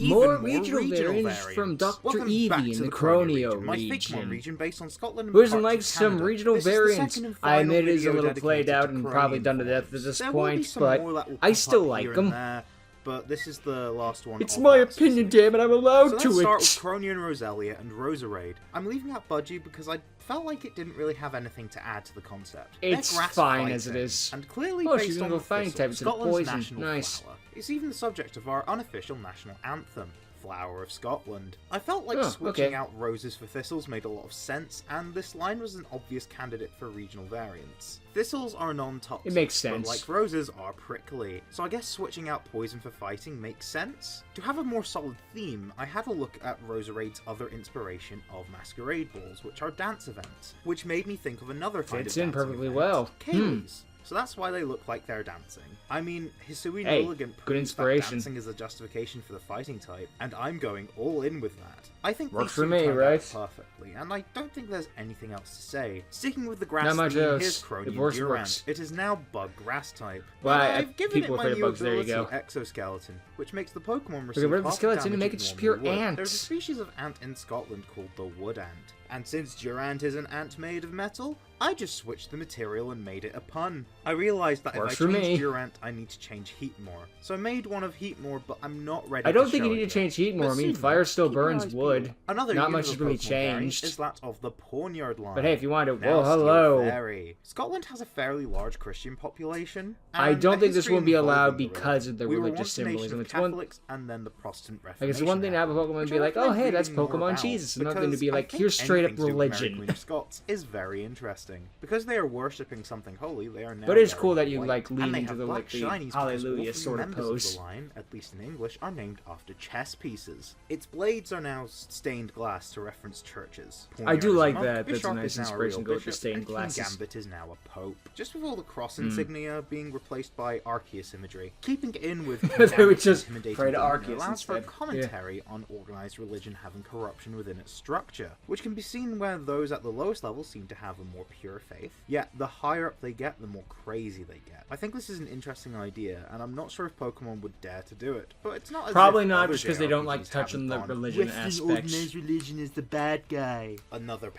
More regional variants from Dr. Eevee in the Croneo my Pokemon region. region based on Scotland and Who doesn't parts like of some Canada. regional This is the variants? second and I final admit it is a video little played dedicated out to and probably Cronian done to death forms. at this There will be point, some but more that will I pop still up like here them. and there, but this is the last one. It's of my that opinion, specific. damn it, I'm allowed So to let's start with it. Croneo and Roselia and Roserade. I'm leaving out Budgie because I felt like it didn't really have anything to add to the concept. It's They're grass fine fighting, as it is. and clearly Oh, based she's gonna on go the fighting thistle, type instead of Scotland's poison. national Nice. flower. It's even the subject of our unofficial national anthem, Flower of Scotland. I felt like switching out roses for thistles made a lot of sense, and this line was an obvious candidate for regional variants. Thistles are non-toxic, It makes sense. but like roses are prickly, so I guess switching out poison for fighting makes sense. To have a more solid theme, I had a look at Roserade's other inspiration of masquerade balls, which are dance events, which made me think of another kind Fits of in dancing perfectly event, well. Kaylee's. So that's why they look like they're dancing. I mean, Hisui Hey, Mulligan good proves inspiration. that dancing is a justification for the fighting type, and I'm going all in with that. I think Works these for two me, turned right? out perfectly, and I don't think there's anything else to say. Sticking with the grass Not much theme, else. here's It Cronian works. Durant. It is now bug grass type. Well, I've given people it my with new bugs, there you ability, go. Exoskeleton, which makes the Pokemon receive rid of the half skeleton damage and make it it just normally pure would. ant. There's a species of ant in Scotland called the wood ant. And since Durant is an ant made of metal, I just switched the material and made it a pun. I realized that Works if for I change me. Durant, I need to change Heatmore. So I made one of Heatmore, but I'm not ready I don't to think you show need it to change heat more. But I mean, soon, fire still keep your burns eyes wood. peeled. Another Not unit much of has really Pokemon variant changed. is that of the Pawnyard line. But hey, if you wanted to, Now whoa, Steel hello. Fairy. Scotland has a fairly large Christian population. I and don't a think this history will be allowed involving the because of the We were religious once a nation symbolism. of It's one. Catholics and then the Protestant Like, Reformation. it's one thing to have a Pokemon and which be I like, oh, recommend hey, that's reading more Pokemon about, Jesus. Another thing to because be I like, think here's straight up anything to do with Mary religion. Queen of Scots is very interesting. Because they are worshipping something holy, they are now But it's very cool that you, white. like, And lean they into have the, black like, the shinies because hallelujah all three sort of members pose. Of the line, at least in English, are named after chess pieces. Its blades are now stained glass to reference churches. I do Pawniard is like monk, that. That's a Bisharp nice is now inspiration real to go with the bishop, stained and King glasses. Gambit is now a pope. Just with all the cross insignia being replaced by Arceus imagery. Keeping in with They would just intimidating pray to demeanor Arceus allows for a instead. commentary on organized religion having corruption within its structure, which can be seen where those at the lowest level seem to have a more pure faith, yet the higher up they get, the more crazy they get. I think this is an interesting idea, and I'm not sure if Pokemon would dare to do it, but it's not as Probably if not, other just because they don't JRPGs like touching the haven't gone, religion "Western aspects." organized religion is the bad guy. Another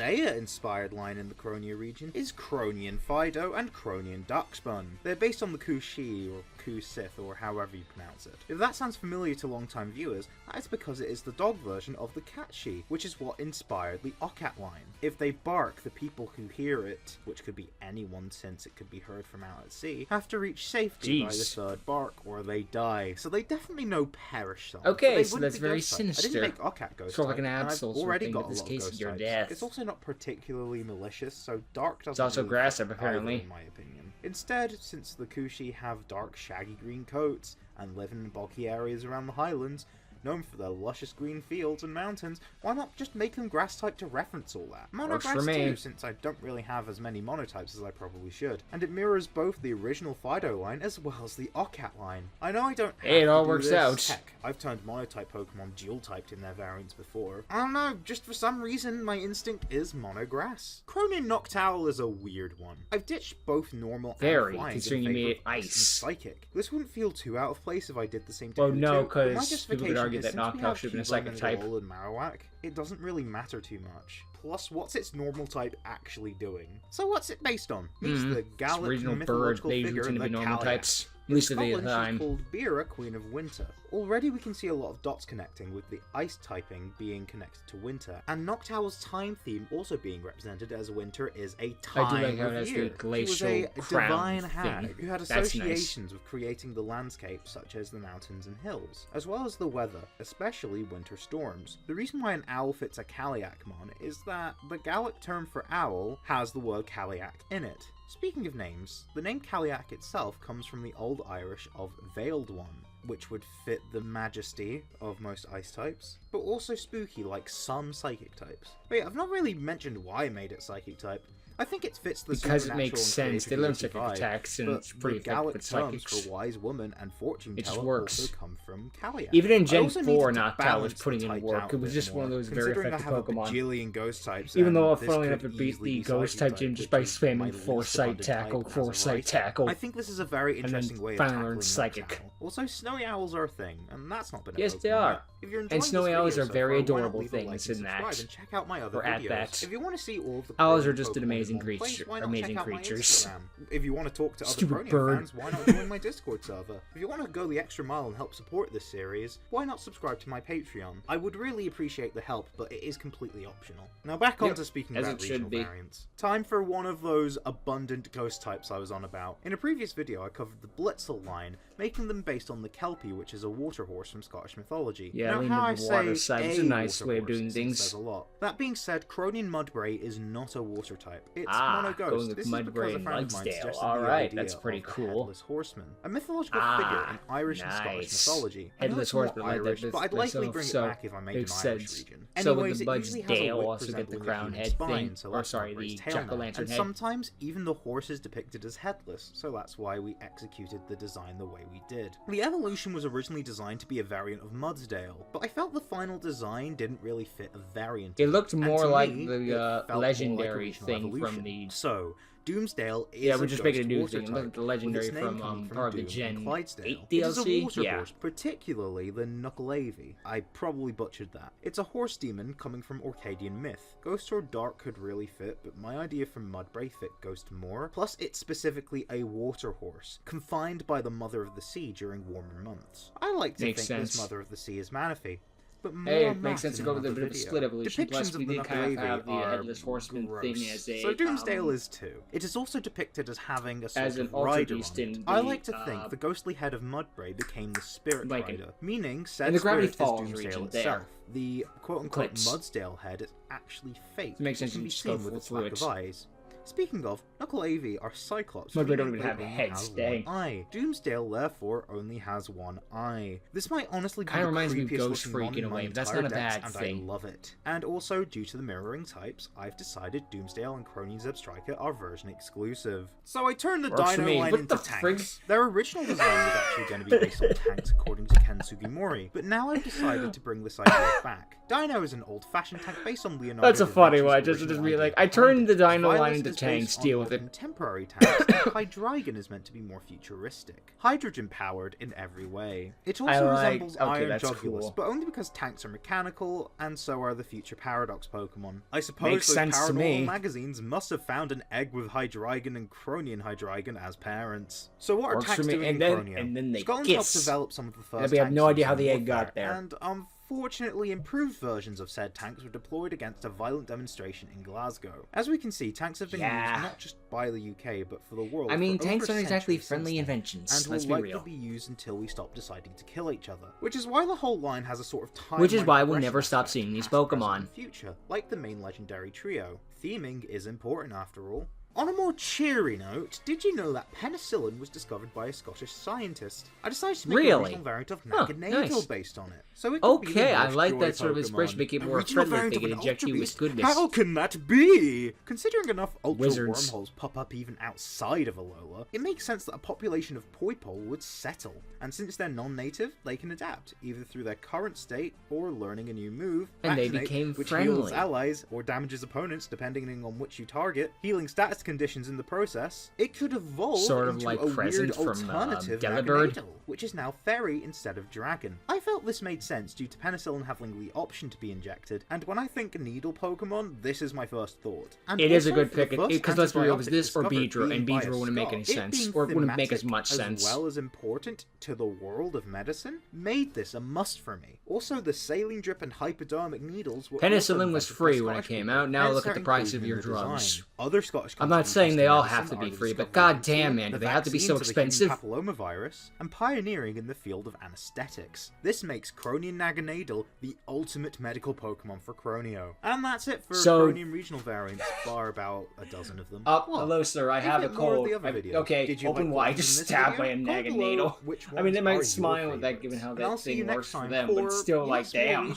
Paldea-inspired line in the Croneo region is Cronian Fido and Cronian Duckspun. They're based on the Kushi, or Kusith, or however you pronounce it. If that sounds familiar to long-time viewers, that is because it is the dog version of the Catshi, which is what inspired the Ocat line. If they bark, the people who hear it, which could be anyone since it could be heard from out at sea, have to reach safety by the Jeez. third bark, or they die. So they definitely know perish songs. Okay, but they so wouldn't that's be very ghost type. I sinister. didn't make Ocat ghost Sort of like type, an and I've Absol sort of already thing, got but a this lot of case ghost your types. death. It's also not particularly malicious, so dark doesn't It's also really grass fit type, either, apparently. in my opinion. Instead, since the Kushi have dark shaggy green coats and live in boggy areas around the highlands, known for their luscious green fields and mountains, why not just make them grass type to reference all that? Works for Monograss me. too, since I don't really have as many monotypes as I probably should. And it mirrors both the original Fido line as well as the Ocat line. I know I don't have Hey, it to all do works this. out. Heck, I've turned monotype Pokemon dual-typed in their variants before. I don't know, just for some reason my instinct is monograss. Cronian Noctowl is a weird one. I've ditched both normal Very, and flying considering in you favor made of Ice and ice. Psychic. This wouldn't feel too out of place if I did the same to Well, Mewtwo, no, but my 'cause people could justification argue is that since we Noctowl have should have been a Cubone psychic and type. Alola and Marowak, it doesn't really matter too much. Plus, what's its normal type actually doing? So what's it based on? Meets the It's Gallic regional bird. mythological They figure, tend to the be normal Caliac. types. At In least at the Scotland, she's time. called Bera, Queen of Winter. Already we can see a lot of dots connecting, with the ice typing being connected to winter, and Noctowl's time theme also being represented as winter is a time I do like how of it has the year. She was glacial a crown divine thing. hag who had That's nice. associations with creating the landscape such as the mountains and hills, as well as the weather, especially winter storms. The reason why an owl fits a Caliac mon is that the Gallic term for owl has the word Caliac in it. Speaking of names, the name Caliac itself comes from the Old Irish of Veiled One, which would fit the majesty of most ice types, but also spooky like some psychic types. Wait, I've not really mentioned why I made it psychic type. I think it fits the because it supernatural makes sense. They learn psychic vibe, attacks, and but it's pretty the effective Gallic with terms psychics. for wise woman and fortune It just teller works. also come from Kalia. Even in I Gen also 4, needed to not Tal was balance putting the in types work. out It a was bit just one of more, those very considering effective I have a Pokemon. bajillion ghost types, Even though I and this funnily could enough beat easily the be ghost Psychic type gym type, just by which is my spamming least Foresight abundant Tackle, type as a Foresight writer. Tackle. I think this is a very and then interesting way of finally tackling learn that Psychic. channel. Also, snowy owls are a thing, and that's not been a Yes, Pokemon they are. yet. If you're enjoying And this snowy owls video are so very far, why not adorable leave a like things and in subscribe that. and check out my other Or at videos. that. If you want to see all of the Owls are Croneo just Pokemon amazing in one place, creature- why not amazing check out my creatures. Instagram? If you want to talk to other Stupid Croneo bird. fans, why not join my Discord server? If you want to go the extra mile and help support this series, why not subscribe to my Patreon? I would really appreciate the help, but it is completely optional. Now back on to speaking as about it should regional be. variants. Time for one of those abundant ghost types I was on about. In a previous video I covered the Blitzel line, making them based on the Kelpie, which is a water horse from Scottish mythology. Yeah, now lean how to I the water say side is a nice water way of horse doing says things. a lot. That being said, Cronian Mudbray is not a water type. It's going monoghost. with This is Mudbray because a and friend of mine Mudsdale. suggested Alright, the that's idea pretty of the cool. Headless Horseman, a mythological figure in Irish and Scottish nice. mythology. I know Headless it's not Horseman, like that, Irish, this- but I'd this likely of- bring so it back if I made an makes Irish sense. region. So with Anyways, the it usually has a Mudsdale wick also get the resembling a crown human head spine, thing, so or that's sorry, Mudbray's the tail jack-o'-lantern now. And head. sometimes even the horse is depicted as headless, so that's why we executed the design the way we did. The evolution was originally designed to be a variant of Mudsdale, but I felt the final design didn't really fit a variant. It looked And more to like me, the it felt more like a legendary regional thing evolution. from the... So, Doomsdale is Yeah, we're a just making a ghost new water thing. It looked type, the legendary with its name from coming part of the Doom Gen and Clydesdale. 8 It is a DLC? water Yeah. horse, particularly the Nucleavy. I probably butchered that. It's a horse demon coming from Orcadian myth. Ghost or Dark could really fit, but my idea for Mudbray fit Ghost more. Plus, it's specifically a water horse, confined by the Mother of the Sea during warmer months. I like to Makes think this sense. Mother of the Sea is Manaphy. But more Hey, on it makes that sense to in go with a another bit of a video. split evolution. Depictions Plus, we of the did kind of have the Nucleavy are Headless Horseman thing gross. as a... So Doomsdale is too. It is also depicted as having a sort as an of alter rider beast on it. in I the, like to think the ghostly head of Mudbray became the spirit like rider, meaning said in the Gravity spirit Falls is Doomsdale region itself. there. The quote-unquote Eclipse. Mudsdale head is actually fake. It makes sense can you be just go seen with its through lack it. of eyes. Speaking of, Nucleavy are Cyclops. Mudbray don't meaning even have they a only head, have stay. one eye. Doomsdale, therefore, only has one eye. This might honestly be Kinda the reminds me of creepiest Ghost looking Freak one in a my way, but that's entire not a decks, bad and thing. I love it. And also, due to the mirroring types, I've decided Doomsdale and Cronian Zebstrika are version exclusive. So I turned the Works for Dino me. line What into the tanks. Their original design was actually going to be based on tanks according to Ken Sugimori, but now I've decided to bring this idea back. Dino is an old-fashioned tank based on Leonardo That's a da funny Vinci's one, just original be idea like, I behind turned the it. Dino line Violet into is tanks, based on deal more with it. contemporary tanks, and Hydreigon is meant to be more futuristic. Hydrogen-powered in every way. It also resembles Iron that's Jogulus, cool. but only because tanks are mechanical, and so are the future Paradox Pokemon. I suppose Makes those sense to paranormal me. magazines must have found an egg with Hydreigon and Cronian Hydreigon as parents. So what are Works for tanks me, doing and in then- Croneo? and then they Scotland kiss. helped develop some of the first we have tanks no in idea how the Modern egg got Warfare, there. and unfortunately improved versions of said tanks were deployed against a violent demonstration in Glasgow. As we can see, tanks have been used not just by the UK, but for the world. I mean, for tanks over a aren't exactly century friendly since then, inventions, and let's will be likely real. be used until we stop deciding to kill each other. Which is why the whole line has a sort of time. Which is why we'll never stop seeing these Pokemon. And future, like the main legendary trio. Theming is important after all. On a more cheery note, did you know that penicillin was discovered by a Scottish scientist? I decided to make a Really? regional variant of Huh, Naganadel nice. based on it. So it could be the Okay, I North like Joy that sort of Pokemon. inspiration, make it A more regional friendly, variant they of can an inject you with Ultra goodness. Beast? How can that be? Considering enough Ultra Wizards. wormholes pop up even outside of Alola, it makes sense that a population of Poipole would settle. And since they're non-native, they can adapt, either through their current state or learning a new move. And they Vaccinate, became which friendly. heals allies or damages opponents depending on which you target, healing status conditions in the process. It could evolve Sort of into like a weird Crescent from, alternative Delibird. Naganadel, which is now fairy instead of dragon. I felt this made sense due to penicillin having the option to be injected, and when I think needle Pokemon, this is my first thought. And It is a also good for the pick, first because let's be real, it was antibiotic this or discovered Beedrill, and being by a Beedrill wouldn't make any Scot, sense, it or it being wouldn't make as thematic much sense. as well as important to the world of medicine, made this a must for me. Also, the saline drip and hypodermic needles were Penicillin also was invented by free when it Scottish came people, out, now hence look at their the price inclusion of in your the design. drugs. Other Scottish I'm I'm not saying they all have to be free, but goddamn, man, do they have to be so expensive? Papillomavirus, and pioneering in the field of anesthetics. This makes Cronion Naganadel the ultimate medical Pokemon for Croneo. And that's it for Cronion regional variants, bar about a dozen of them. Hello, sir, I have a cold. Okay, open wide, just stabbed by a Naganadel. I mean, they might smile at that given how that thing works for them, but it's still like, damn.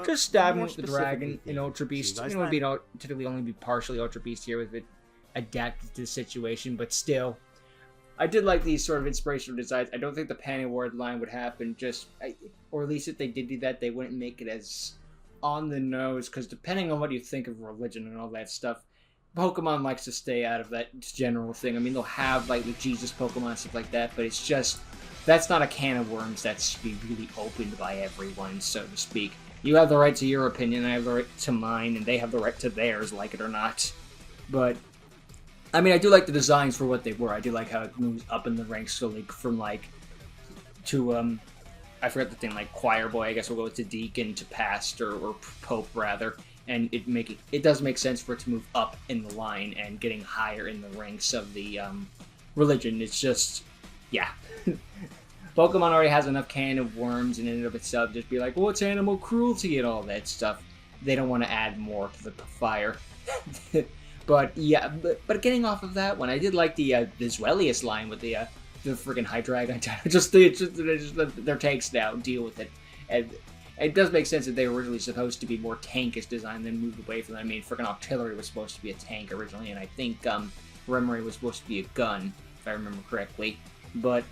Just stab him with the dragon in Ultra Beast. It would be typically only be partially Ultra Beast here with it adapted to the situation, but still. I did like these sort of inspirational designs. I don't think the Panty Ward line would happen, or at least if they did do that, they wouldn't make it as on the nose, because depending on what you think of religion and all that stuff, Pokemon likes to stay out of that general thing. I mean, they'll have, like, the Jesus Pokemon and stuff like that, but it's just, that's not a can of worms that should be really opened by everyone, so to speak. You have the right to your opinion, I have the right to mine, and they have the right to theirs, like it or not. But, I mean, I do like the designs for what they were. I do like how it moves up in the ranks, so, like, from, like, to, I forgot the thing, like, choir boy, I guess we'll go to deacon, to pastor, or pope, rather. And it does make sense for it to move up in the line and getting higher in the ranks of the, religion. It's just, yeah. Pokemon already has enough can of worms in and of itself. Just be like, well, it's animal cruelty and all that stuff. They don't want to add more to the fire. But yeah, but getting off of that one, I did like the Zweilius line with the friggin' Hydreigon. just their tanks now deal with it, and it does make sense that they were originally supposed to be more tankish design, then moved away from that. I mean, friggin' Octillery was supposed to be a tank originally, and I think Remory was supposed to be a gun, if I remember correctly. But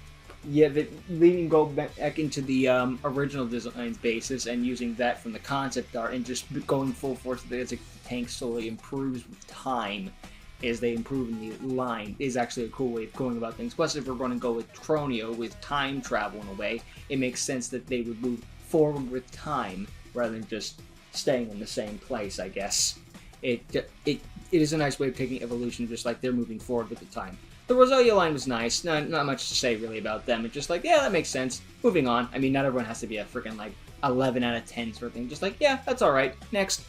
yeah, go back into the original design's basis and using that from the concept art and just going full force as the tank slowly improves with time as they improve in the line is actually a cool way of going about things. Plus, if we're going to go with Croneo, with time travel in a way, it makes sense that they would move forward with time rather than just staying in the same place, I guess. It is a nice way of taking evolution, just like they're moving forward with the time. The Roselia line was nice. Not much to say really about them. It's just like, yeah, that makes sense. Moving on. I mean, not everyone has to be a freaking like 11 out of 10 sort of thing. Just like, yeah, that's alright. Next.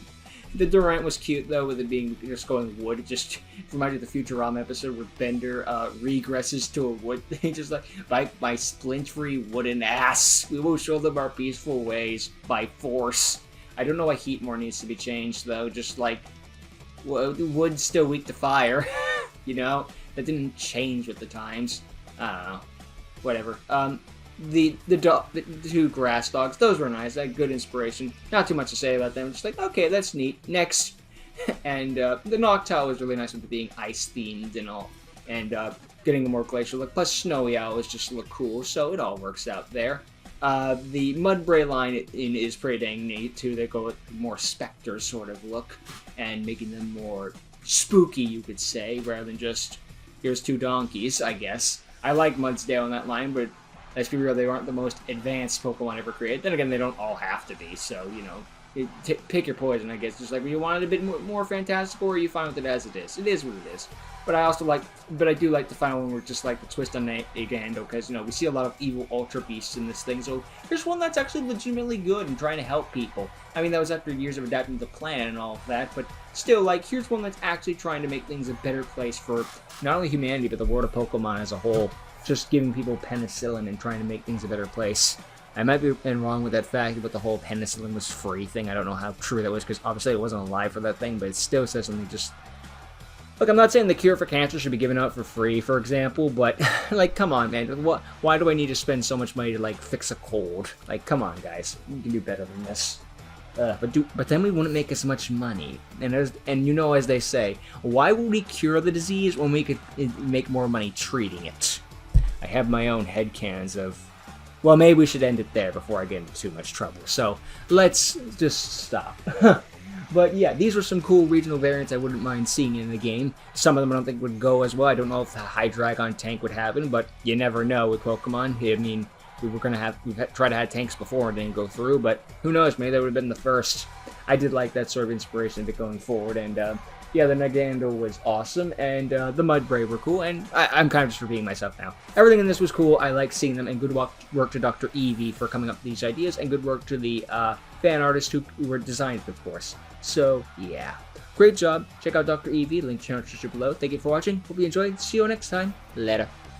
The Durant was cute though, with it being just going wood. It just reminded me of the Futurama episode where Bender regresses to a wood thing, just like, by my splintery wooden ass, we will show them our peaceful ways by force. I don't know why Heatmore needs to be changed though. Just like, wood's still weak to fire, you know. That didn't change with the times. I don't know. Whatever. The two grass dogs, those were nice. They had good inspiration. Not too much to say about them. Just like, okay, that's neat. Next. And the Noctowl was really nice with it being ice-themed and all. And getting a more glacial look. Plus, Snowy Owls just look cool, so it all works out there. The Mudbray line is pretty dang neat, too. They go with more Spectre sort of look. And making them more spooky, you could say, rather than just, here's two donkeys, I guess. I like Mudsdale in that line, but let's be real, they aren't the most advanced Pokemon ever created. Then again, they don't all have to be, so, you know, pick your poison, I guess. Just like, when you want it a bit more fantastical, or are you fine with it as it is? It is what it is. But I do like the final one where just like the twist on Nagando, because, you know, we see a lot of evil Ultra Beasts in this thing, so here's one that's actually legitimately good and trying to help people. I mean, that was after years of adapting the plan and all of that, but still, like, here's one that's actually trying to make things a better place for not only humanity, but the world of Pokemon as a whole. Just giving people penicillin and trying to make things a better place. I might be wrong with that fact about the whole penicillin was free thing. I don't know how true that was, because obviously it wasn't alive for that thing, but it still says something just... Look, I'm not saying the cure for cancer should be given out for free, for example, but, like, come on, man. Why do I need to spend so much money to, like, fix a cold? Like, come on, guys. You can do better than this. But then we wouldn't make as much money. And you know, as they say, why would we cure the disease when we could make more money treating it? I have my own headcanons of, well, maybe we should end it there before I get into too much trouble. So, let's just stop. But yeah, these were some cool regional variants I wouldn't mind seeing in the game. Some of them I don't think would go as well. I don't know if the Hydreigon tank would happen, but you never know with Pokemon. I mean, we've tried to have tanks before and didn't go through, but who knows, maybe that would have been the first. I did like that sort of inspiration to going forward, and yeah, the Nagando was awesome, and the Mudbray were cool, and I'm kind of just repeating myself now. Everything in this was cool. I like seeing them, and good work to Dr. Eevee for coming up with these ideas, and good work to the fan artists who were designed it, of course. So, yeah. Great job. Check out Dr. Evie, link channel description below. Thank you for watching. Hope you enjoyed. See you next time. Later.